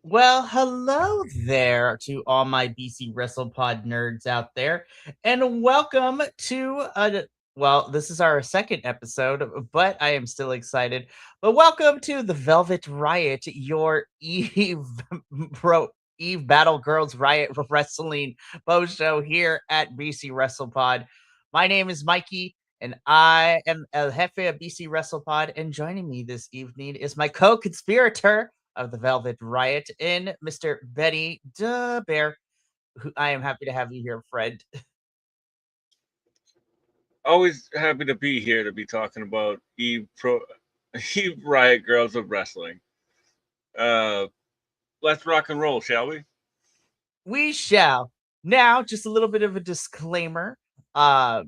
Well, hello there to all my BC WrestlePod nerds out there, and welcome to this is our second episode, but I am still excited. But welcome to the Velvet Riot, your Pro Eve Battle Girls Riot Wrestling post show here at BC WrestlePod. My name is Mikey, and I am El Jefe of BC WrestlePod, and joining me this evening is my co-conspirator of the Velvet Riot in Mr. Benny the Bear, who I am happy to have you here, friend. Always happy to be here to be talking about Eve Riot Girls of Wrestling. Uh, let's rock and roll, shall we? We shall. Now, just a little bit of a disclaimer. Uh,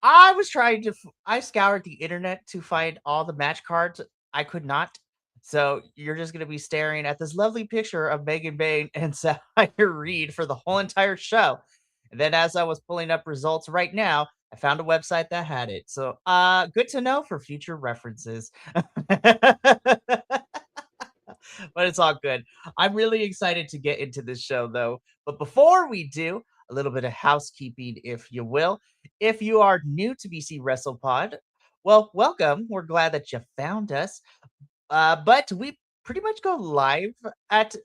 I was trying to, I scoured the internet to find all the match cards. I could not. So you're just going to be staring at this lovely picture of Megan Bain and Sire Reed for the whole entire show. And then as I was pulling up results right now, I found a website that had it. So good to know for future references. But it's all good. I'm really excited to get into this show though. But before we do, a little bit of housekeeping, if you will. If you are new to BC WrestlePod, well, welcome. We're glad that you found us. But we pretty much go live at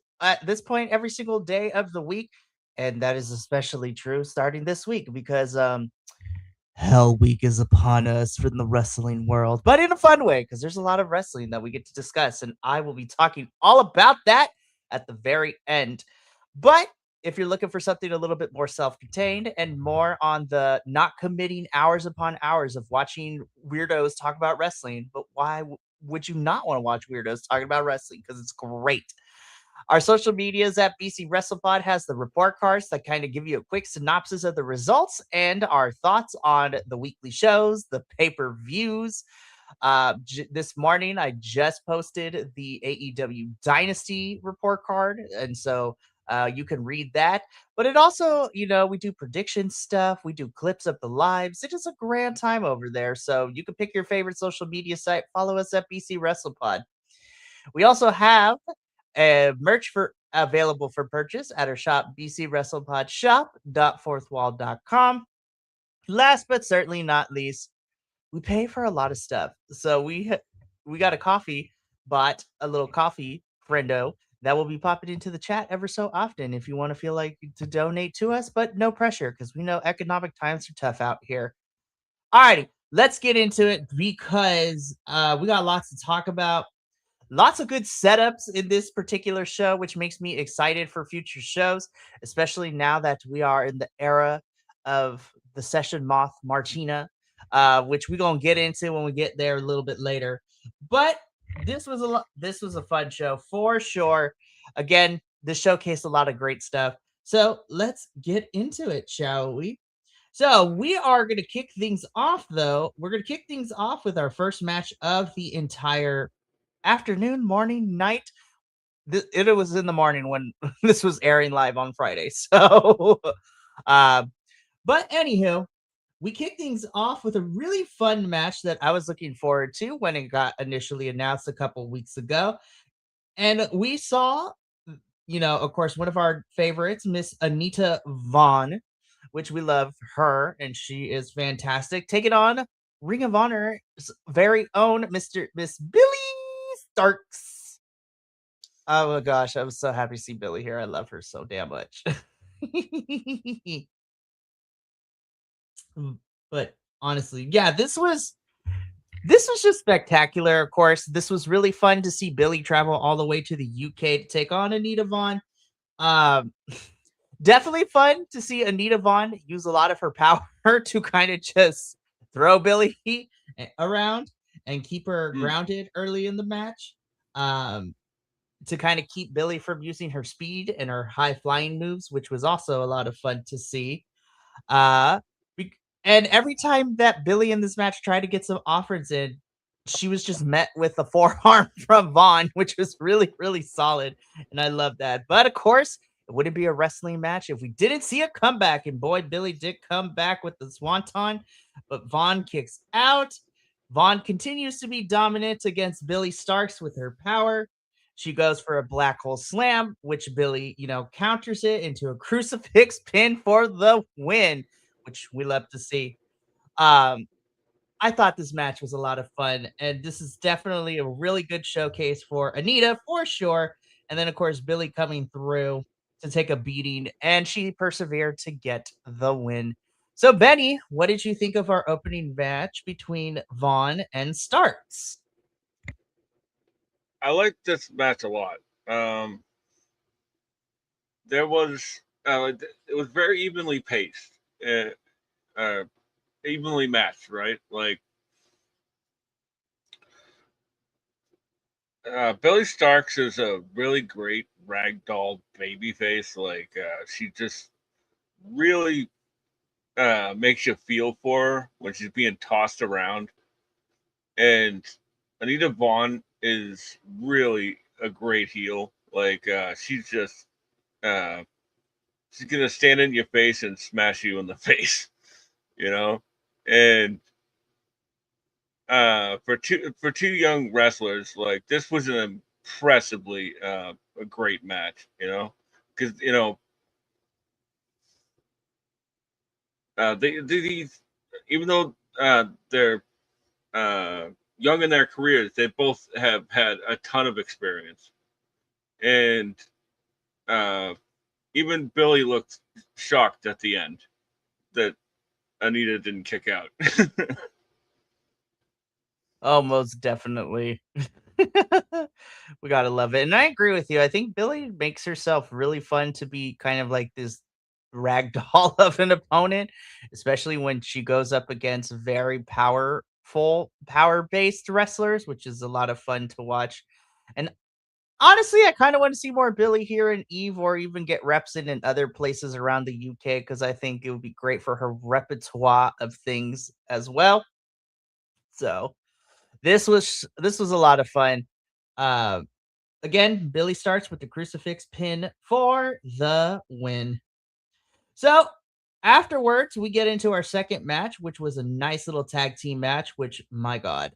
this point every single day of the week, and that is especially true starting this week because Hell Week is upon us from the wrestling world, but in a fun way because there's a lot of wrestling that we get to discuss, and I will be talking all about that at the very end. But if you're looking for something a little bit more self-contained and more on the not committing hours upon hours of watching weirdos talk about wrestling, but would you not want to watch weirdos talking about wrestling? Because it's great. Our social medias at BC WrestlePod has the report cards that kind of give you a quick synopsis of the results and our thoughts on the weekly shows, the pay-per-views. This morning, I just posted the AEW Dynasty report card, and so you can read that. But it also, we do prediction stuff, we do clips of the lives. It is a grand time over there. So you can pick your favorite social media site, follow us at BC WrestlePod. We also have merch for available for purchase at our shop, bcwrestlepodshop.fourthwall.com. Last but certainly not least, we pay for a lot of stuff. So we got a coffee bot, a little coffee friendo that will be popping into the chat ever so often if you want to feel like to donate to us, but no pressure because we know economic times are tough out here. Alrighty, let's get into it because we got lots to talk about. Lots of good setups in this particular show, which makes me excited for future shows, especially now that we are in the era of the Session Moth Martina, which we're gonna get into when we get there a little bit later. But this was a fun show for sure. Again, this showcased a lot of great stuff. So let's get into it, shall we? So we are going to kick things off, though. We're going to kick things off with our first match of the entire afternoon, morning, night. It was in the morning when this was airing live on Friday. So, uh, but anywho, we kick things off with a really fun match that I was looking forward to when it got initially announced a couple weeks ago. And we saw, of course, one of our favorites, Miss Anita Vaughn, which we love her, and she is fantastic. Take it on Ring of Honor's very own Miss Billy Starks. Oh my gosh, I was so happy to see Billy here. I love her so damn much. But honestly, yeah, this was just spectacular. Of course, this was really fun to see Billy travel all the way to the UK to take on Anita Vaughn. Um, Definitely fun to see Anita Vaughn use a lot of her power to kind of just throw Billy around and keep her Mm. grounded early in the match. Um, to kind of keep Billy from using her speed and her high flying moves, which was also a lot of fun to see. Uh, and every time that Billy in this match tried to get some offers in, she was just met with a forearm from Vaughn, which was really, really solid. And I love that. But of course, it wouldn't be a wrestling match if we didn't see a comeback. And boy, Billy did come back with the swanton, but Vaughn kicks out. Vaughn continues to be dominant against Billy Starks with her power. She goes for a black hole slam, which Billy, counters it into a crucifix pin for the win, which we love to see. Um, I thought this match was a lot of fun, and this is definitely a really good showcase for Anita for sure. And then, of course, Billy coming through to take a beating, and she persevered to get the win. So, Benny, what did you think of our opening match between Vaughn and Starks? I like this match a lot. Um, there was it was very evenly paced, uh, uh, evenly matched, right? Like Billy Starks is a really great ragdoll babyface. Like she just really makes you feel for her when she's being tossed around. And Anita Vaughn is really a great heel. Like she's just uh, she's gonna stand in your face and smash you in the face, you know. And for two young wrestlers, like this was an impressively a great match, because these even though they're uh, young in their careers, they both have had a ton of experience, and uh, even Billy looked shocked at the end that Anita didn't kick out. Oh, most definitely. We gotta love it. And I agree with you. I think Billy makes herself really fun to be kind of like this ragdoll of an opponent, especially when she goes up against very powerful, power-based wrestlers, which is a lot of fun to watch. And honestly, I kind of want to see more Billy here in Eve or even get reps in other places around the UK because I think it would be great for her repertoire of things as well. So this was a lot of fun. Uh, Again, Billy starts with the crucifix pin for the win. So afterwards, we get into our second match, which was a nice little tag team match. Which, my God.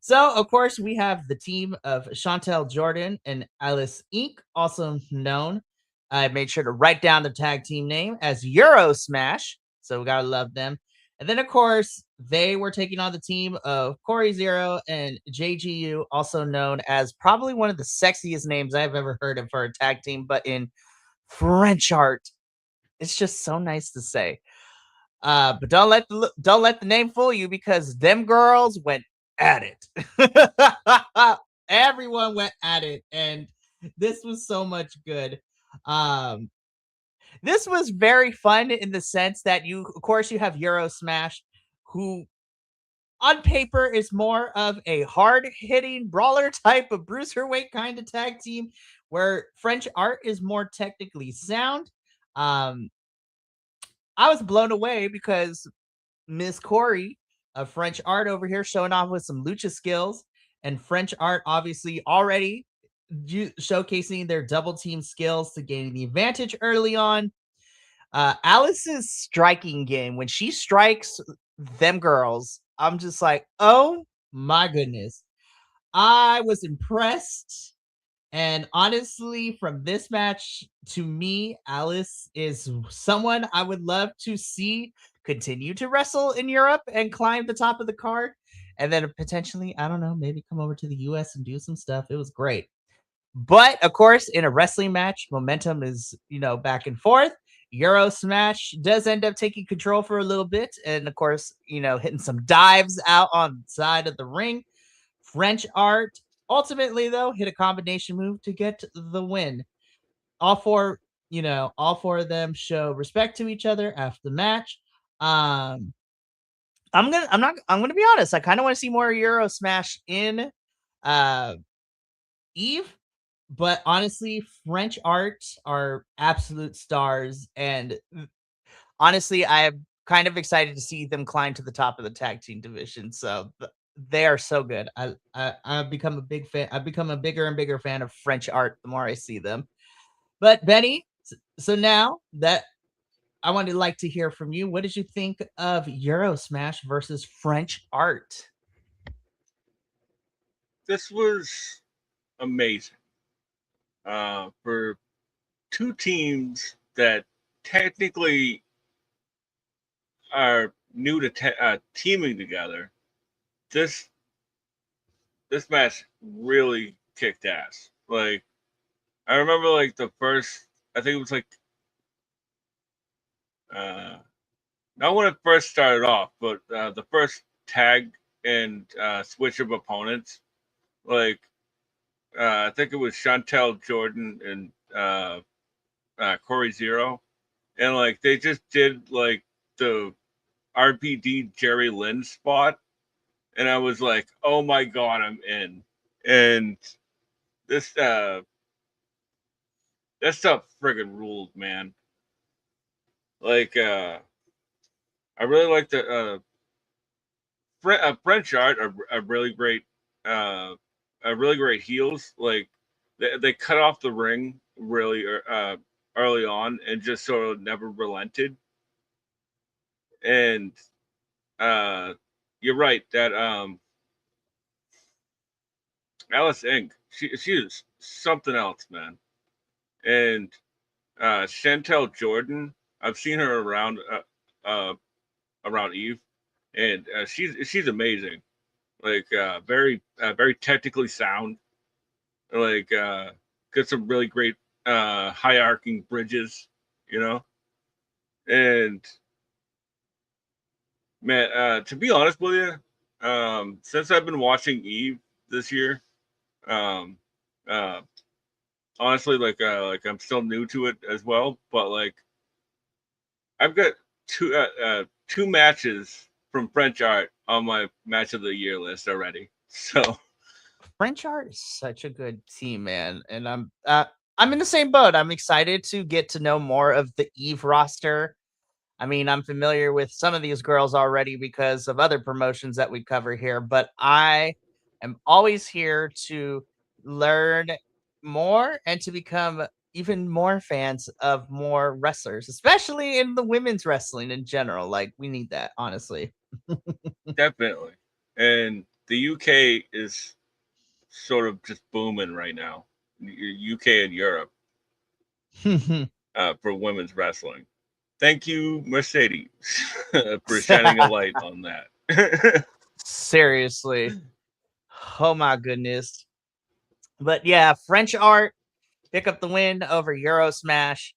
So of course we have the team of Chantel Jordan and Alice Inc., also known. I made sure to write down the tag team name as Euro Smash. So we gotta love them. And then of course they were taking on the team of Corey Zero and JGU, also known as probably one of the sexiest names I've ever heard of for a tag team, but in French art. It's just so nice to say. But don't let the name fool you because them girls went at it. Everyone went at it, and this was so much good. Um, this was very fun in the sense that of course, you have Euro Smash, who on paper is more of a hard hitting brawler type of bruiserweight kind of tag team, where French art is more technically sound. Um, I was blown away because Miss Corey of French Art over here showing off with some lucha skills, and French Art obviously already showcasing their double team skills to gain the advantage early on. Alice's striking game, when she strikes them girls, I'm just like, oh my goodness. I was impressed. And honestly, from this match, to me, Alice is someone I would love to see continue to wrestle in Europe and climb the top of the card. And then potentially, I don't know, maybe come over to the US and do some stuff. It was great. But of course, in a wrestling match, momentum is, back and forth. Euro Smash does end up taking control for a little bit. And of course, hitting some dives out on the side of the ring. French Art ultimately, though, hit a combination move to get the win. All four, all four of them show respect to each other after the match. Um, I'm gonna be honest. I kind of want to see more Euro Smash in uh Eve, but honestly, French Art are absolute stars, and honestly, I am kind of excited to see them climb to the top of the tag team division. So they are so good. I've become a big fan. I've become a bigger and bigger fan of French Art the more I see them. But Benny, so now that I wanted to like to hear from you, what did you think of Euro Smash versus French Art? this was amazing. For two teams that technically are new to teaming together, this this match really kicked ass. Like I remember, like the first, I think it was like uh, not when it first started off, but the first tag and switch of opponents. Like I think it was Chantel Jordan and Corey Zero, and like they just did like the RPD Jerry Lynn spot, and I was like, oh my god, I'm in. And this that stuff friggin' ruled, man. Like I really like the French art are really great, uh, really great heels. Like they cut off the ring really early on and just sort of never relented. And uh, you're right that Alice Inc. She is something else, man. And Chantel Jordan, I've seen her around Eve, and she's amazing. Like very technically sound. Like got some really great high arcing bridges, you know. And man, to be honest with you, since I've been watching Eve this year, um, uh, honestly, like I'm still new to it as well. But like I've got two matches from French Art on my match of the year list already. So French Art is such a good team, man, and I'm in the same boat. I'm excited to get to know more of the Eve roster. I mean, I'm familiar with some of these girls already because of other promotions that we cover here, but I am always here to learn more and to become even more fans of more wrestlers, especially in the women's wrestling in general. Like, we need that, honestly. definitely, and the UK is sort of just booming right now. UK and Europe for women's wrestling. Thank you, Mercedes, for shining a light on that. Seriously. Oh my goodness. But yeah, French Art pick up the win over Euro Smash.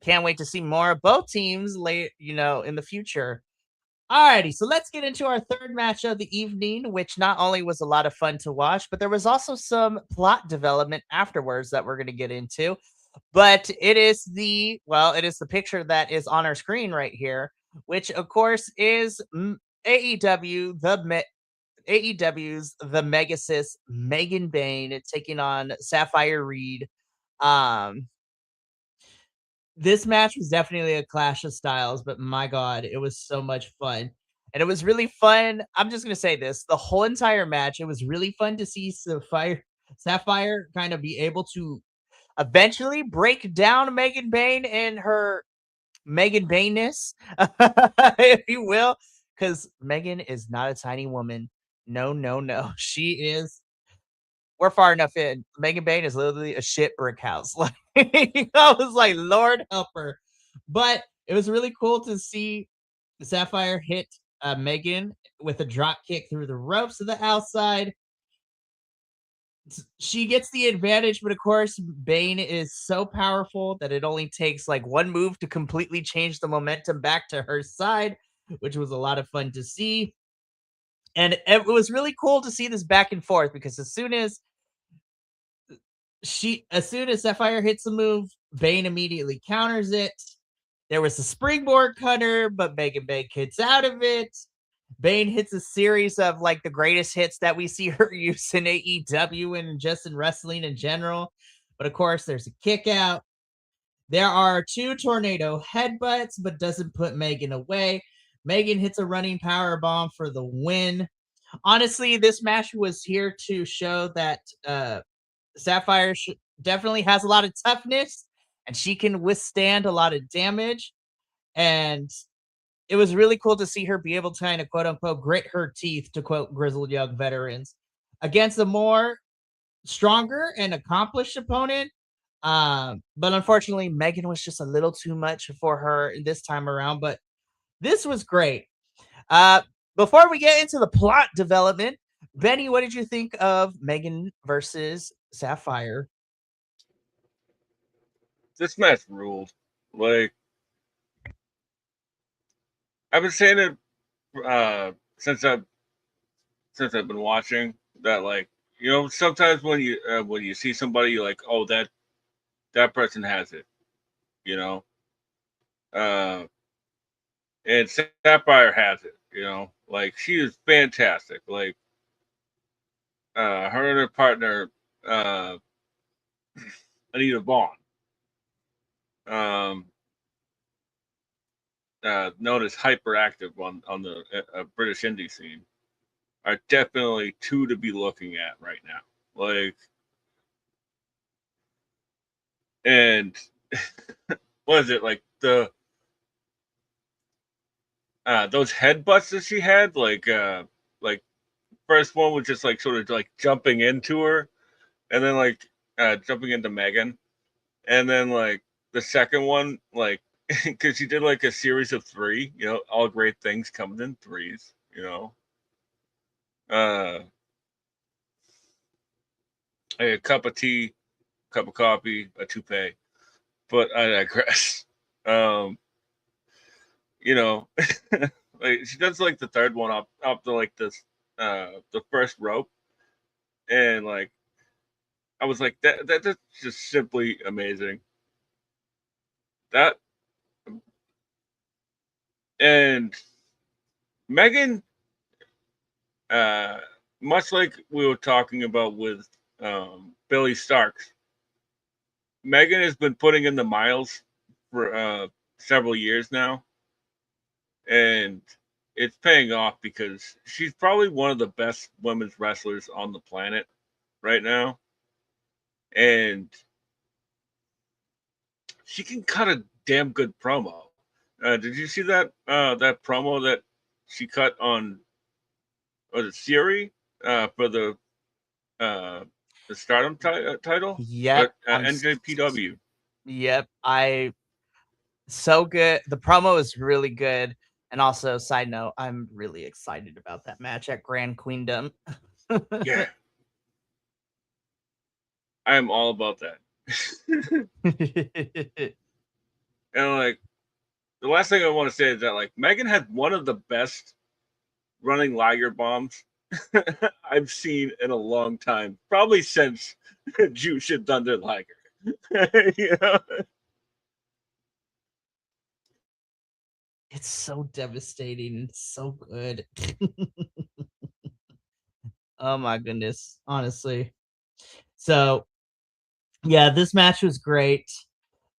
Can't wait to see more of both teams late, in the future. Alrighty, so let's get into our third match of the evening, which not only was a lot of fun to watch, but there was also some plot development afterwards that we're going to get into. But it is the picture that is on our screen right here, which of course is AEW AEW's the Megasis Megan Bayne taking on Sapphire Reed. Um, this match was definitely a clash of styles, but my god, it was so much fun. And it was really fun. I'm just gonna say this: the whole entire match, it was really fun to see Sapphire kind of be able to eventually break down Megan Bayne and her Megan Bayness, if you will, because Megan is not a tiny woman. No, no, no. She is. We're far enough in. Megan Bayne is literally a shit brick house. Like I was like, Lord help her. But it was really cool to see Sapphire hit Megan with a drop kick through the ropes to the outside. She gets the advantage, but of course, Bane is so powerful that it only takes like one move to completely change the momentum back to her side, which was a lot of fun to see. And it was really cool to see this back and forth because as soon as Sapphire hits the move, Bane immediately counters it. There was a springboard cutter, but Megan Bane gets out of it. Bane hits a series of like the greatest hits that we see her use in AEW and just in wrestling in general. But of course, there's a kick out. There are two tornado headbutts, but doesn't put Megan away. Megan hits a running power bomb for the win. Honestly, this match was here to show that Sapphire definitely has a lot of toughness and she can withstand a lot of damage. And it was really cool to see her be able to kind of quote unquote grit her teeth, to quote grizzled young veterans. against a more stronger and accomplished opponent. But unfortunately, Megan was just a little too much for her this time around. But this was great. Uh, before we get into the plot development, Benny, what did you think of Megan versus Sapphire? This match ruled. Like I've been saying it since I've been watching that. Like sometimes when you see somebody, you're like, oh, that person has it. You know, uh, and Sapphire has it. Like she is fantastic. Like her and her partner, uh, Anita Vaughn, um, known as hyperactive on the British indie scene, are definitely two to be looking at right now. Like, and what is it like those headbutts that she had? Like first one was just like sort of like jumping into her, and then like jumping into Megan, and then like the second one, like because she did like a series of three, all great things coming in threes, uh, a cup of tea, cup of coffee, a toupee. But I digress. Um, you know, like she does like the third one up to like this the first rope, and like I was like that's just simply amazing. That and Megan, uh, much like we were talking about with Billy Starks, Megan has been putting in the miles for several years now, and it's paying off because she's probably one of the best women's wrestlers on the planet right now, and she can cut a damn good promo. Did you see that promo that she cut on was it Siri for uh, the Stardom title Yep, or NJPW? yep. I so good. The promo is really good. And also, side note, I'm really excited about that match at Grand Queendom. Yeah, I am all about that. And like the last thing I want to say is that like Megan had one of the best running Liger bombs I've seen in a long time, probably since Jushin Thunder Liger. you know? It's so devastating. It's so good. Oh my goodness, honestly. So, yeah, this match was great.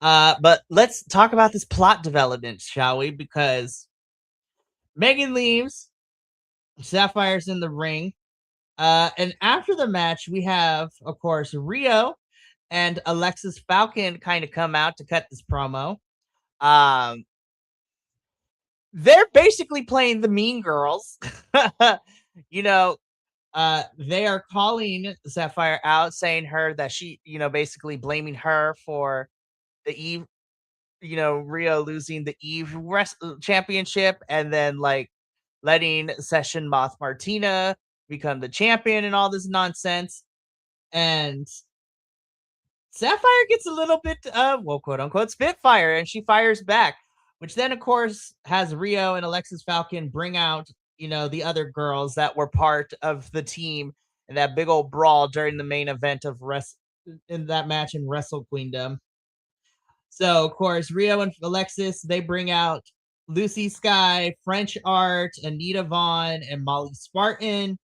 But let's talk about this plot development, shall we? Because Megan leaves, Sapphire's in the ring. And after the match, we have, of course, Rio and Alexis Falcon kind of come out to cut this promo. Um, they're basically playing the Mean Girls. you know, they are calling Sapphire out, saying her that she, basically blaming her for the Eve, Rio losing the Eve championship, and then like letting Session Moth Martina become the champion and all this nonsense. And Sapphire gets a little bit, well, quote unquote, spitfire, and she fires back, which then, of course, has Rio and Alexis Falcon bring out, the other girls that were part of the team in that big old brawl during the main event of in that match in Wrestle Queendom. So, of course, Rio and Alexis, they bring out Lucy Sky, French Art, Anita Vaughn, and Molly Spartan.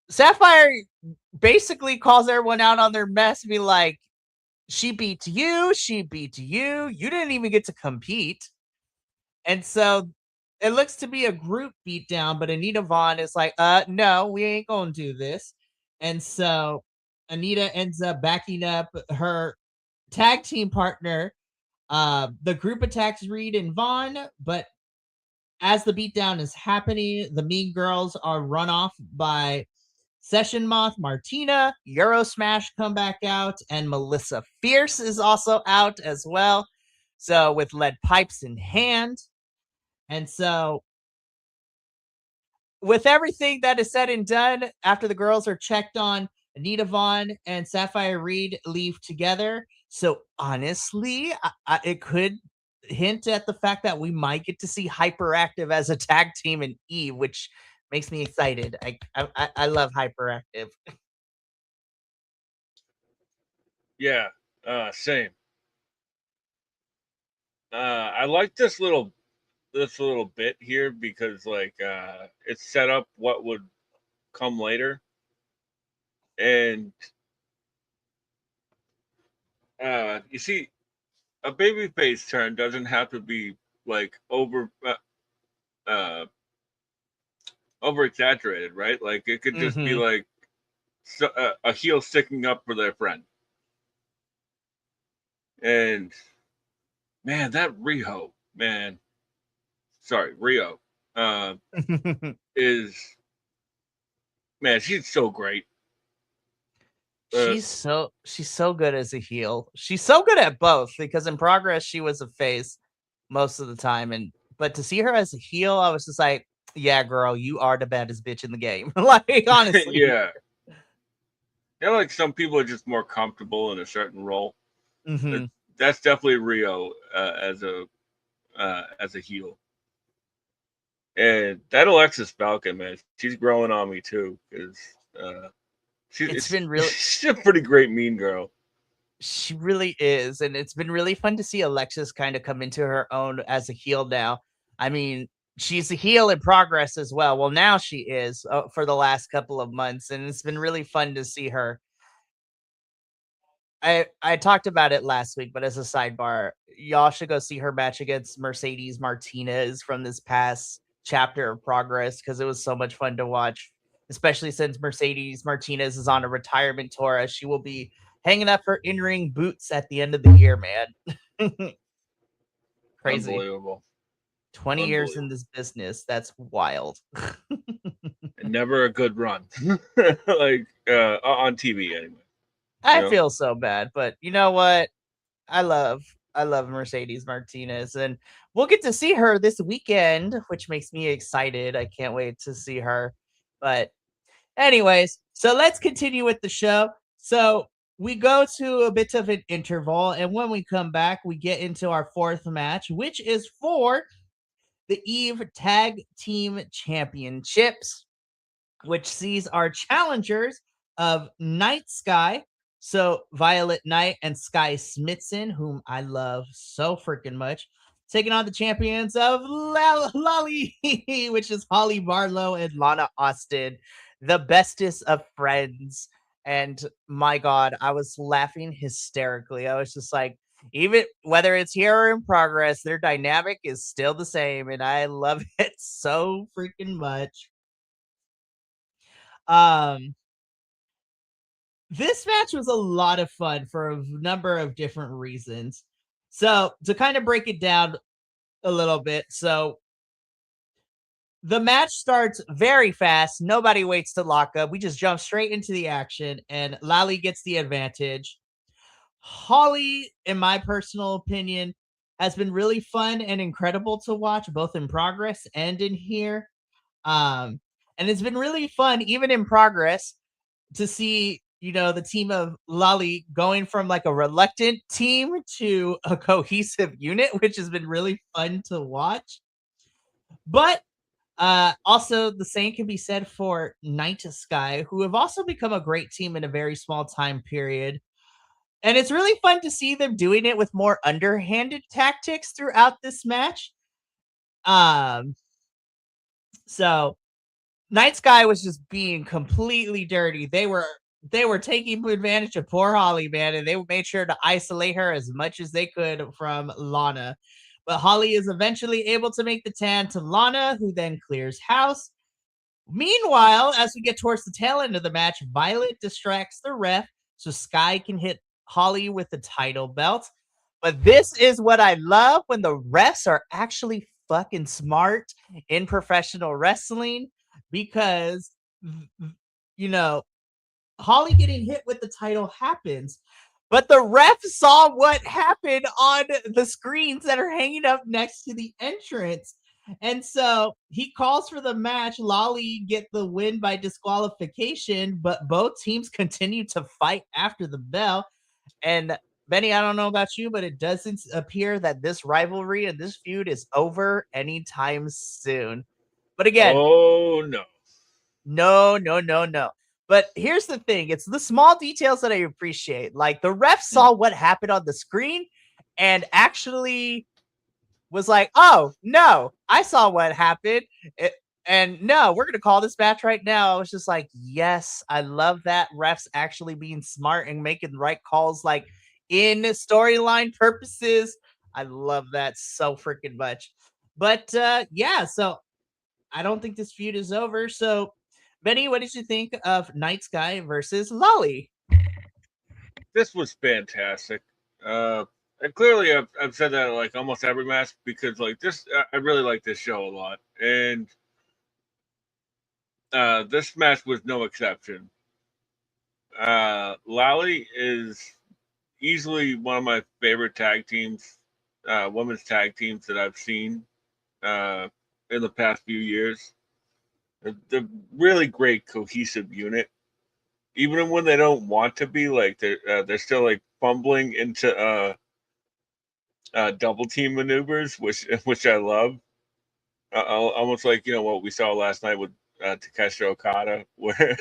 Sapphire basically calls everyone out on their mess, be like, she beat you, you didn't even get to compete. And so it looks to be a group beatdown, but Anita Vaughn is like, no, we ain't gonna do this. And so Anita ends up backing up her tag team partner. The group attacks Reed and Vaughn, but as the beatdown is happening, the Mean Girls are run off by Session Moth, Martina, Euro Smash come back out, and Melissa Fierce is also out as well. So with lead pipes in hand. And so with everything that is said and done, after the girls are checked on, Anita Vaughn and Sapphire Reed leave together. So honestly, it could hint at the fact that we might get to see Hyperactive as a tag team in Eve, which makes me excited. I love Hyperactive. Yeah, same. I like this little bit here because like it's set up what would come later, and you see, a babyface turn doesn't have to be like uh, over exaggerated, right? Like it could just be Mm-hmm. like a heel sticking up for their friend. And man, that Rio, uh, is man, she's so great. Uh, She's so good as a heel. She's so good at both because in Progress she was a face most of the time, and but to see her as a heel, I was just like, yeah, girl, you are the baddest bitch in the game. Like honestly. yeah, yeah. Like some people are just more comfortable in a certain role. Mm-hmm. That's definitely Rio as a heel. And that Alexis Falcon, man, she's growing on me too because uh, It's been real. she's a pretty great mean girl. She really is, and it's been really fun to see Alexis kind of come into her own as a heel now. I mean, she's a heel in Progress as well. Well, now she is for the last couple of months, and it's been really fun to see her. I talked about it last week, but as a sidebar, y'all should go see her match against Mercedes Martinez from this past chapter of Progress because it was so much fun to watch, especially since Mercedes Martinez is on a retirement tour as she will be hanging up her in-ring boots at the end of the year, man. Crazy. Unbelievable. 20 years in Unbelievable. this business. That's wild. And never a good run. Like on TV anyway. You I know? feel so bad, but you know what? I love I love Mercedes Martinez, and we'll get to see her this weekend, which makes me excited. I can't wait to see her. But anyways, so let's continue with the show. So we go to a bit of an interval, and when we come back, we get into our fourth match, which is for the Eve Tag Team Championships, which sees our challengers of Night Sky. So Violet Knight and Sky Smithson, whom I love so freaking much, taking on the champions of Lolly, which is Holly Barlow and Lana Austin, the bestest of friends. And my God, I was laughing hysterically. I was just like, even whether it's here or in Progress, their dynamic is still the same, and I love it so freaking much. Um, this match was a lot of fun for a number of different reasons. So, to kind of break it down a little bit, so the match starts very fast. Nobody waits to lock up. We just jump straight into the action, and Lally gets the advantage. Holly, in my personal opinion, has been really fun and incredible to watch, both in Progress and in here. And it's been really fun, even in Progress, to see the team of Lolly going from like a reluctant team to a cohesive unit, which has been really fun to watch. But also the same can be said for Night Sky, who have also become a great team in a very small time period. And it's really fun to see them doing it with more underhanded tactics throughout this match. Um so Night Sky was just being completely dirty. They were taking advantage of poor Holly, man, and they made sure to isolate her as much as they could from Lana. But Holly is eventually able to make the tan to Lana, who then clears house. Meanwhile, as we get towards the tail end of the match, Violet distracts the ref so Sky can hit Holly with the title belt. But this is what I love when the refs are actually fucking smart in professional wrestling because, you know, Holly getting hit with the title happens, but the ref saw what happened on the screens that are hanging up next to the entrance. And so he calls for the match. Lolly get the win by disqualification, but both teams continue to fight after the bell. And Benny, I don't know about you, but it doesn't appear that this rivalry and this feud is over anytime soon. But again, Oh no. no, no, no, no. But here's the thing, it's the small details that I appreciate. Like the ref saw what happened on the screen and actually was like, "Oh, no, I saw what happened. And no, we're going to call this match right now." I was just like, "Yes, I love that refs actually being smart and making the right calls like in storyline purposes." I love that so freaking much. But yeah, so I don't think this feud is over. So, Benny, what did you think of Night Sky versus Lolly? This was fantastic. And clearly, I've said that like almost every match because like this, I really like this show a lot, and this match was no exception. Lally is easily one of my favorite tag teams, women's tag teams that I've seen uh, in the past few years. They're really great cohesive unit, even when they don't want to be. Like they're still like fumbling into double team maneuvers, which I love. Almost like what we saw last night with Takeshi Okada, where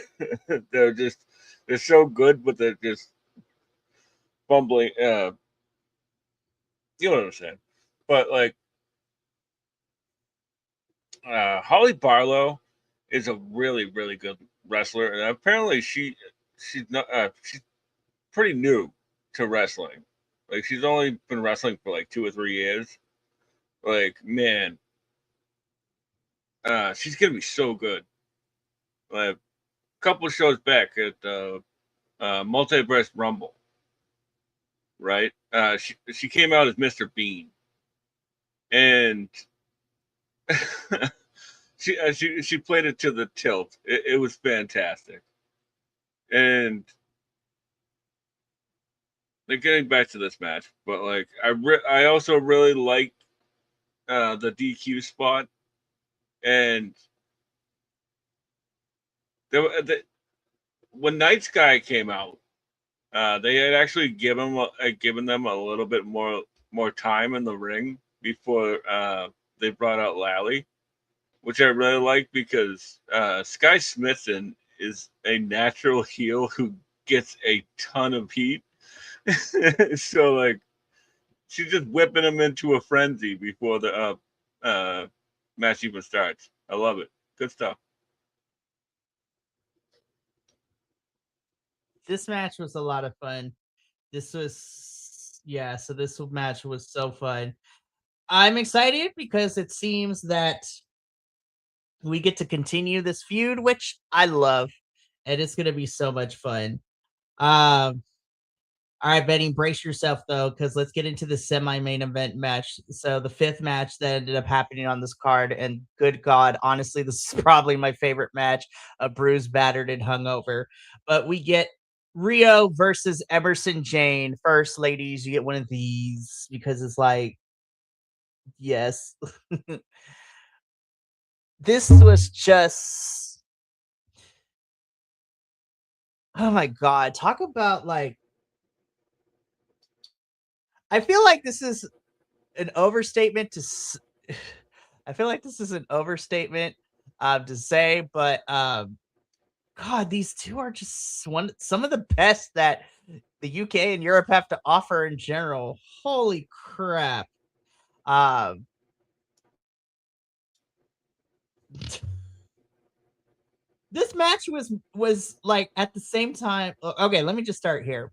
they're just they're so good, but they're just fumbling. You know what I'm saying? But like Holly Barlow is a really good wrestler, and apparently she's not she's pretty new to wrestling. Like she's only been wrestling for like 2 or 3 years. Like man, she's gonna be so good. Like a couple of shows back at Multiverse Rumble, right? She came out as Mr. Bean, and she played it to the tilt. It was fantastic, and like getting back to this match, but like I also really like the DQ spot, and the when Night Sky came out, they had actually given them a little bit more time in the ring before they brought out Lally, which I really like because Sky Smithson is a natural heel who gets a ton of heat. So like she's just whipping him into a frenzy before the match even starts. I love it. Good stuff. This match was a lot of fun. This was, yeah, so this match was so fun. I'm excited because it seems that we get to continue this feud, which I love, and it's going to be so much fun. Um, all right, Benny, brace yourself though, because let's get into the semi-main event match. So the fifth match that ended up happening on this card, and good God, honestly, this is probably my favorite match of Bruised, Battered, and Hungover. But we get Rio versus Emerson Jane. First, ladies, you get one of these because it's like, yes, this was just, oh my God, talk about like, I feel like this is an overstatement to I feel like this is an overstatement to say, but God, these two are just some of the best that the UK and Europe have to offer in general. Holy crap! Um, this match was like at the same time. Okay, let me just start here.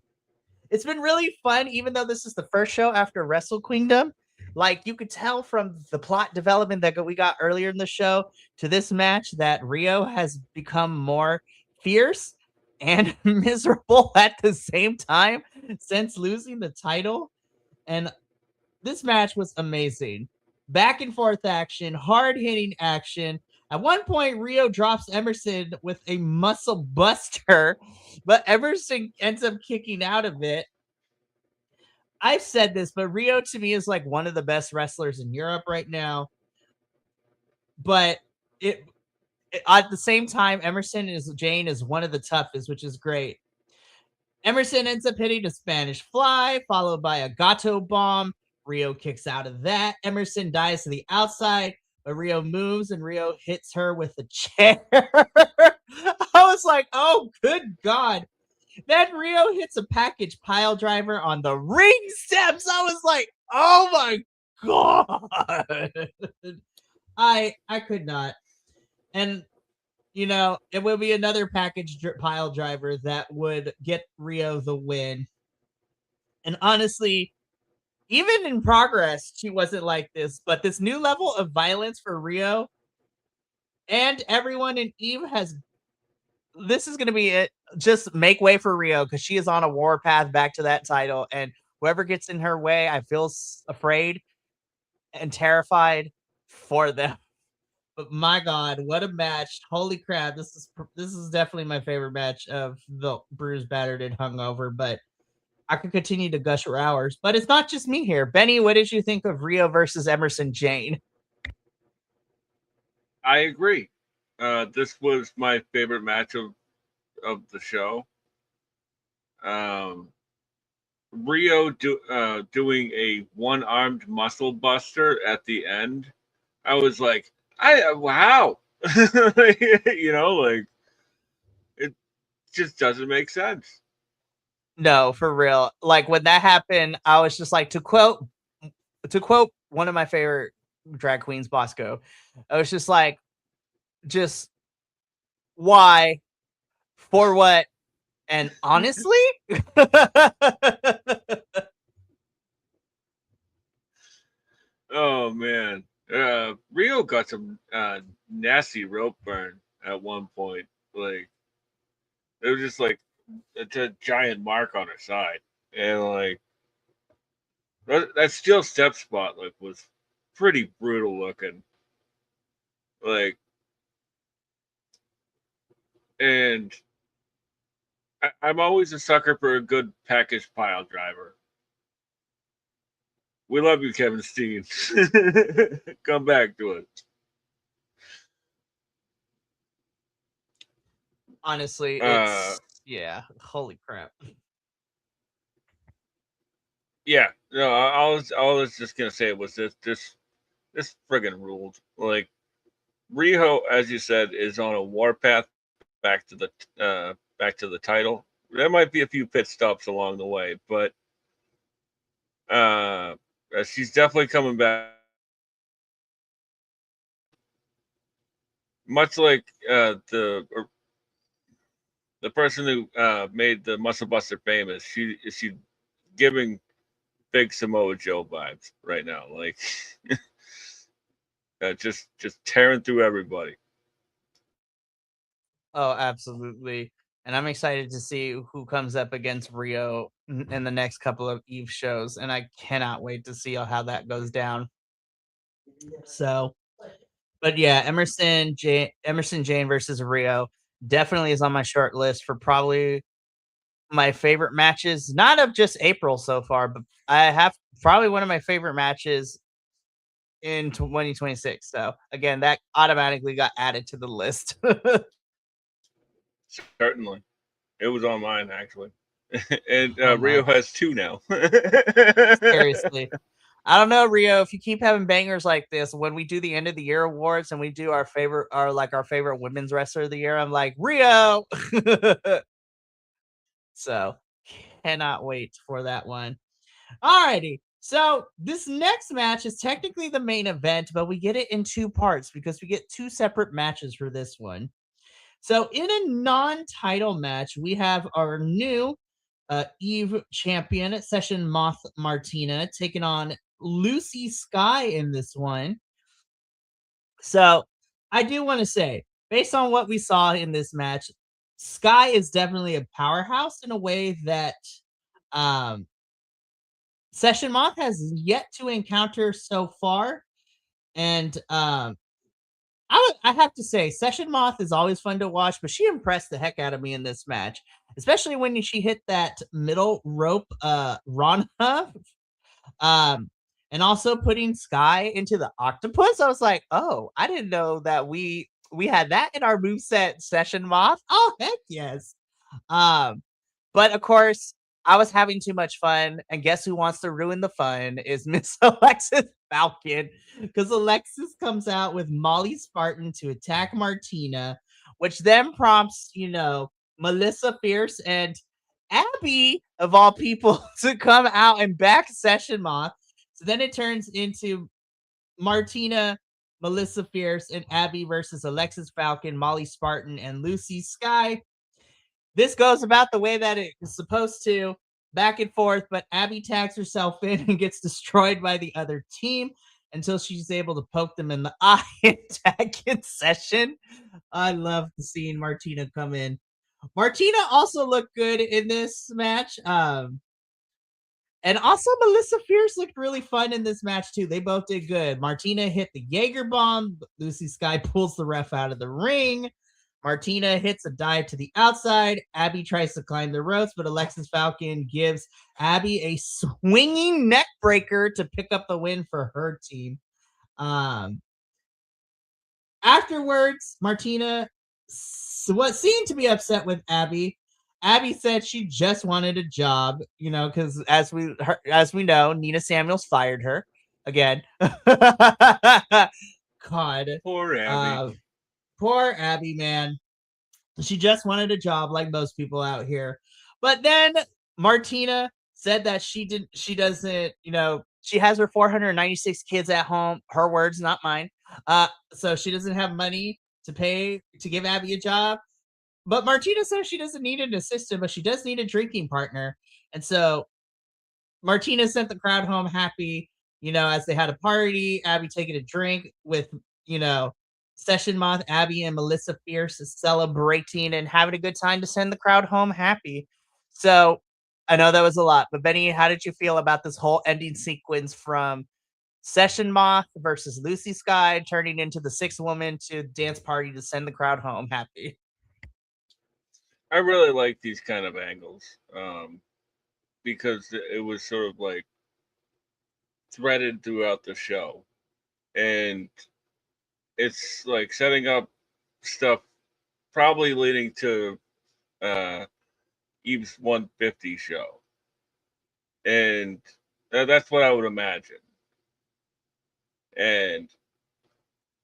It's been really fun, even though this is the first show after Wrestle Kingdom. Like you could tell from the plot development that we got earlier in the show to this match that Rio has become more fierce and miserable at the same time since losing the title. And this match was amazing. back and forth action, hard hitting action. At one point, Rio drops Emerson with a muscle buster, but Emerson ends up kicking out of it. I've said this, but Rio to me is like one of the best wrestlers in Europe right now. But at the same time, Jane is one of the toughest, which is great. Emerson ends up hitting a Spanish fly, followed by a gato bomb. Rio kicks out of that. Emerson dives to the outside, but Rio moves and Rio hits her with a chair. I was like, oh, good God. Then Rio hits a package pile driver on the ring steps. I was like, oh my God. I could not. And it will be another package pile driver that would get Rio the win. And honestly, even in progress, she wasn't like this. But this new level of violence for Rio and everyone in Eve this is going to be it. Just make way for Rio because she is on a war path back to that title. And whoever gets in her way, I feel afraid and terrified for them. But my God, what a match! Holy crap! This is definitely my favorite match of the Bruised, Battered, and Hungover. But I could continue to gush for hours. But it's not just me here. Benny, what did you think of Rio versus Emerson Jane? I agree. This was my favorite match of the show. Rio doing a one-armed muscle buster at the end. I was like, wow. Like it just doesn't make sense. No, for real. Like when that happened, I was just like, to quote one of my favorite drag queens, Bosco, I was just like, just why, for what, and honestly. Oh man, Rio got some nasty rope burn at one point. Like it was just like it's a giant mark on her side, and like that steel step spot like was pretty brutal looking. Like, and I'm always a sucker for a good package pile driver. We love you, Kevin Steen. Come back to it. Honestly, it's holy crap. Yeah, no, I was just gonna say was this friggin' ruled. Like Riho, as you said, is on a war path back to the title. There might be a few pit stops along the way, but she's definitely coming back. Much like the person who made the Muscle Buster famous, she giving big Samoa Joe vibes right now. Like just tearing through everybody. Oh, absolutely. And I'm excited to see who comes up against Rio in the next couple of Eve shows. And I cannot wait to see how that goes down. So, but yeah, Emerson Jane versus Rio definitely is on my short list for probably my favorite matches, not of just April so far, but I have probably one of my favorite matches in 2026. So again, that automatically got added to the list. Certainly, it was on mine actually, and Oh Rio my. has two now. Seriously. I don't know, Rio. If you keep having bangers like this, when we do the end of the year awards and we do our favorite women's wrestler of the year, I'm like, Rio. So cannot wait for that one. Alrighty. So this next match is technically the main event, but we get it in two parts because we get two separate matches for this one. So in a non-title match, we have our new Eve champion, Session Moth Martina, taking on Lucy Sky in this one. So I do want to say, based on what we saw in this match, Sky is definitely a powerhouse in a way that um, Session Moth has yet to encounter so far. And I have to say, Session Moth is always fun to watch, but she impressed the heck out of me in this match, especially when she hit that middle rope Rana, um, and also putting Sky into the octopus. I was like, oh, I didn't know that we had that in our moveset, Session Moth. Oh heck yes. Um, but of course, I was having too much fun, and guess who wants to ruin the fun is Miss Alexis Falcon, because Alexis comes out with Molly Spartan to attack Martina, which then prompts, Melissa Fierce and Abby, of all people, to come out and back Session Moth. So then it turns into Martina, Melissa Fierce, and Abby versus Alexis Falcon, Molly Spartan, and Lucy Sky. This goes about the way that it is supposed to, back and forth, but Abby tags herself in and gets destroyed by the other team until she's able to poke them in the eye and tag in Session. I love seeing Martina come in. Martina also looked good in this match. And also Melissa Fierce looked really fun in this match too. They both did good. Martina hit the Jaeger bomb. Lucy Sky pulls the ref out of the ring. Martina hits a dive to the outside. Abby tries to climb the ropes, but Alexis Falcon gives Abby a swinging neck breaker to pick up the win for her team. Um, Afterwards, Martina what seemed to be upset with Abby. Abby said she just wanted a job, because as we know, Nina Samuels fired her again. God, Poor Abby. uh, poor Abby, man. She just wanted a job like most people out here. But then Martina said that she doesn't, she has her 496 kids at home. Her words, not mine. So she doesn't have money to pay to give Abby a job. But Martina says she doesn't need an assistant, but she does need a drinking partner. And so Martina sent the crowd home happy, as they had a party, Abby taking a drink with, you know, Session Moth, Abby, and Melissa Fierce is celebrating and having a good time to send the crowd home happy. So I know that was a lot, but Benny, how did you feel about this whole ending sequence from Session Moth versus Lucy Sky turning into the sixth woman to dance party to send the crowd home happy? I really like these kind of angles because it was sort of like threaded throughout the show, and it's like setting up stuff probably leading to uh, Eve's 150 show, and that's what I would imagine. And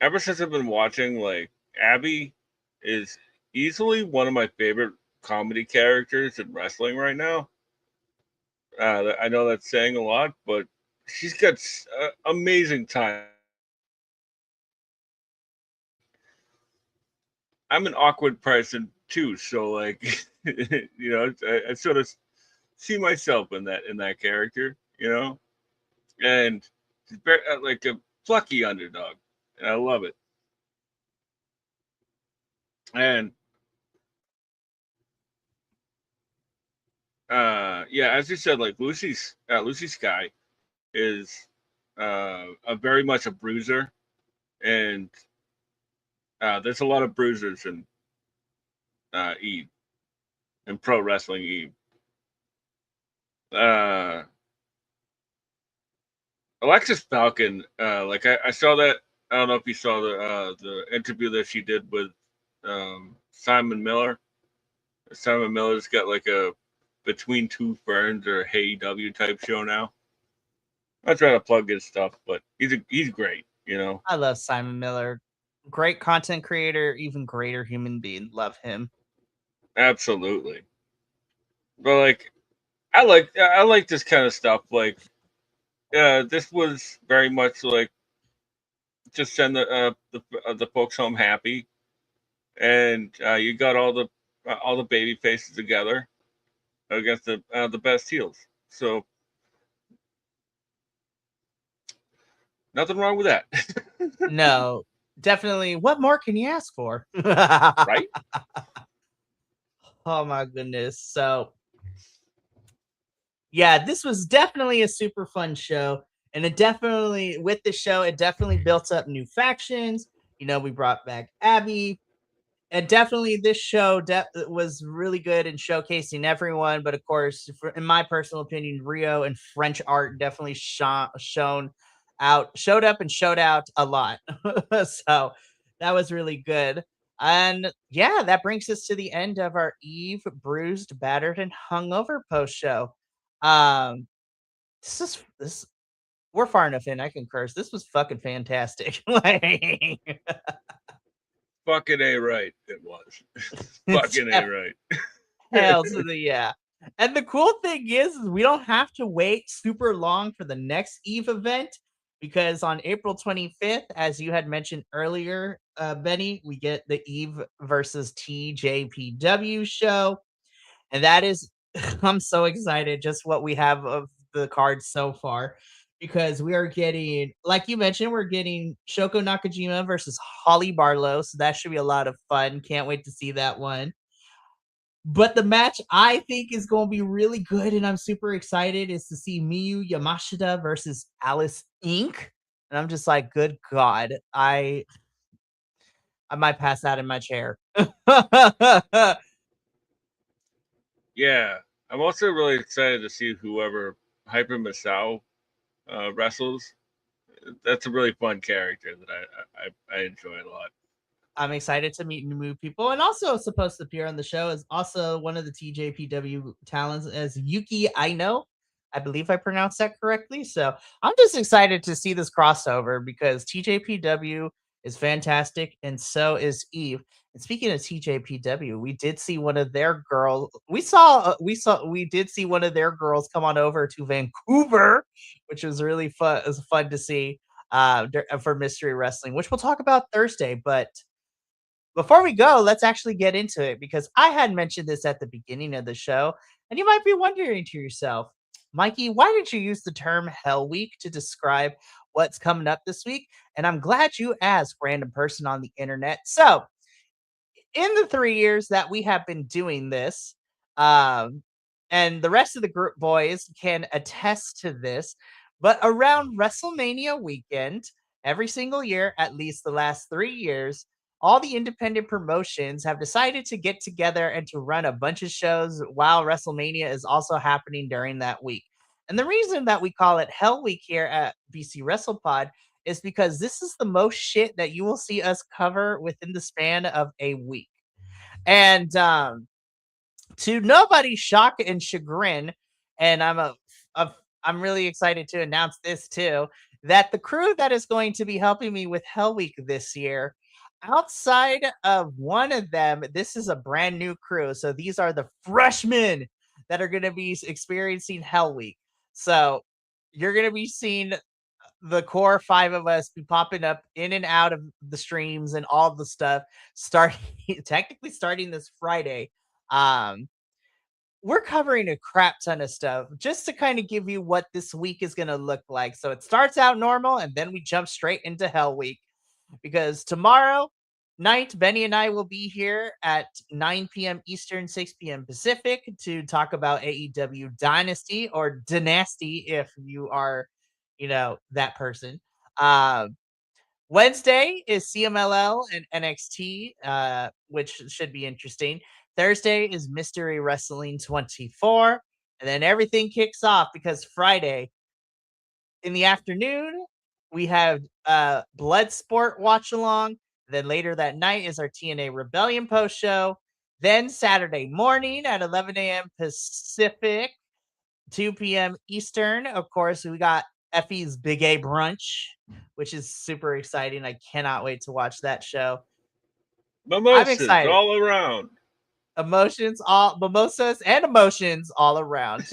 ever since I've been watching, like Abby is easily one of my favorite comedy characters in wrestling right now. I know that's saying a lot, but she's got amazing time. I'm an awkward person too, so like, I sort of see myself in that character, and she's very, like a plucky underdog, and I love it. And yeah, as you said, like Lucy Sky is a very much a bruiser, and there's a lot of bruisers in Eve in pro wrestling Eve. Uh, Alexis Falcon, like I saw that. I don't know if you saw the interview that she did with Simon Miller. Simon Miller's got like a Between Two Ferns or Hey W type show now. I'm trying to plug his stuff, but he's great. I love Simon Miller. Great content creator, even greater human being. Love him. Absolutely. But like, I like this kind of stuff. Like, this was very much like just send the folks home happy, and you got all the baby faces together against the best heels. So nothing wrong with that, No, definitely. What more can you ask for? right? Oh my goodness. So, yeah, this was definitely a super fun show. And it definitely, with the show, it definitely built up new factions. We brought back Abby, and definitely this show was really good in showcasing everyone. But of course, in my personal opinion, Rio and French art definitely showed up and showed out a lot. So that was really good. And yeah, that brings us to the end of our Eve Bruised, Battered, and Hungover post show. Um, this we're far enough in. I can curse. This was fucking fantastic. Like, Fucking A right, it was. it's Fucking A right. hell to the yeah. And the cool thing is we don't have to wait super long for the next Eve event, because on April 25th, as you had mentioned earlier, Benny, we get the Eve versus TJPW show. And that is, I'm so excited just what we have of the cards so far, because we are getting, like you mentioned, we're getting Shoko Nakajima versus Holly Barlow. So that should be a lot of fun. Can't wait to see that one. But the match I think is going to be really good, and I'm super excited, is to see Miyu Yamashita versus Alice Inc. And I'm just like, good God, I might pass out in my chair. Yeah, I'm also really excited to see whoever Hyper Masao wrestles. That's a really fun character that I enjoy a lot. I'm excited to meet new people, and also supposed to appear on the show is also one of the TJPW talents as Yuki Aino. I believe I pronounced that correctly. So I'm just excited to see this crossover, because TJPW is fantastic, and so is Eve. And speaking of TJPW, we did see one of their girls. We did see one of their girls come on over to Vancouver, which was really fun. It was fun to see for Mystery Wrestling, which we'll talk about Thursday. But before we go, let's actually get into it, because I had mentioned this at the beginning of the show, and you might be wondering to yourself, Mikey, why did you use the term Hell Week to describe what's coming up this week? And I'm glad you asked, random person on the internet. So, in the 3 years that we have been doing this, um, and the rest of the group boys can attest to this, but around WrestleMania weekend, every single year, at least the last 3 years, all the independent promotions have decided to get together and to run a bunch of shows while WrestleMania is also happening during that week. And the reason that we call it Hell Week here at BC WrestlePod is because this is the most shit that you will see us cover within the span of a week. And to nobody's shock and chagrin, and I'm really excited to announce this too, that the crew that is going to be helping me with Hell Week this year, outside of one of them, this is a brand new crew. So these are the freshmen that are going to be experiencing Hell Week. So you're going to be seeing the core five of us be popping up in and out of the streams and all the stuff, starting technically starting this Friday. um we're covering a crap ton of stuff just to kind of give you what this week is going to look like. So it starts out normal, and then we jump straight into Hell Week, because tomorrow night, Benny and I will be here at 9 p.m. Eastern, 6 p.m. Pacific to talk about AEW Dynasty, or Dynasty if you are, that person. Um, Wednesday is CMLL and NXT, which should be interesting. Thursday is Mystery Wrestling 24. And then everything kicks off, because Friday in the afternoon, we have Bloodsport watch along. Then later that night is our TNA Rebellion post show. Then Saturday morning at 11 a.m. Pacific, 2 p.m. Eastern. Of course, we got Effie's Big A Brunch, which is super exciting. I cannot wait to watch that show. I'm Mimosas excited. all around. Mimosas and emotions all around.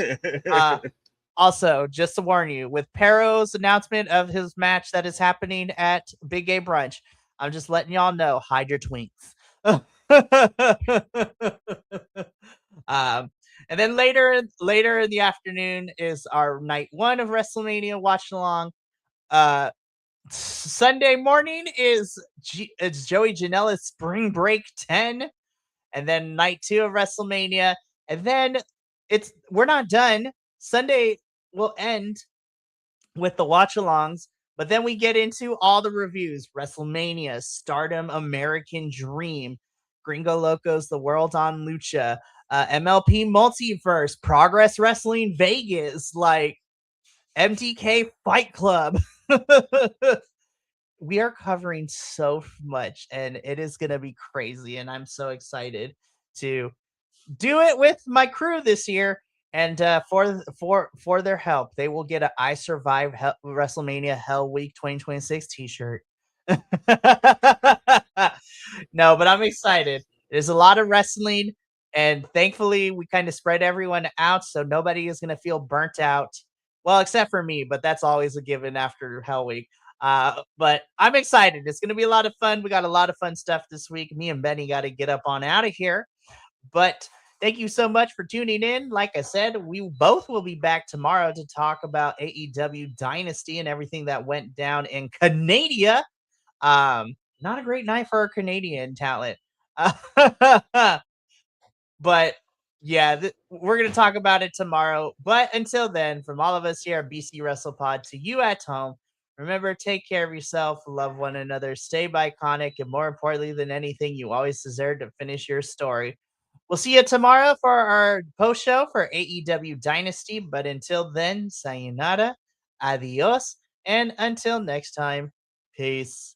Also, just to warn you, with Pero's announcement of his match that is happening at Big A Brunch, I'm just letting y'all know, hide your twinks. And then later in the afternoon is our night one of WrestleMania watch along. Sunday morning is it's Joey Janela's Spring Break 10, and then night 2 of WrestleMania, and then we're not done. Sunday will end with the watch alongs. But then we get into all the reviews: WrestleMania, Stardom, American Dream, Gringo Locos, The World on Lucha, MLP Multiverse, Progress Wrestling Vegas, like MTK Fight Club. We are covering so much, and it is going to be crazy. And I'm so excited to do it with my crew this year. And for their help, they will get a "I Survived WrestleMania Hell Week 2026" T-shirt. No, but I'm excited. There's a lot of wrestling, and thankfully, we kind of spread everyone out, so nobody is going to feel burnt out. Well, except for me, but that's always a given after Hell Week. But I'm excited. It's going to be a lot of fun. We got a lot of fun stuff this week. Me and Benny got to get up on out of here. But thank you so much for tuning in. Like I said, we both will be back tomorrow to talk about AEW Dynasty and everything that went down in Canada. Not a great night for our Canadian talent. But yeah, we're going to talk about it tomorrow. But until then, from all of us here at BC WrestlePod to you at home, remember, take care of yourself, love one another, stay iconic, and more importantly than anything, you always deserve to finish your story. We'll see you tomorrow for our post show for AEW Dynasty. But until then, sayonara, adios, and until next time, peace.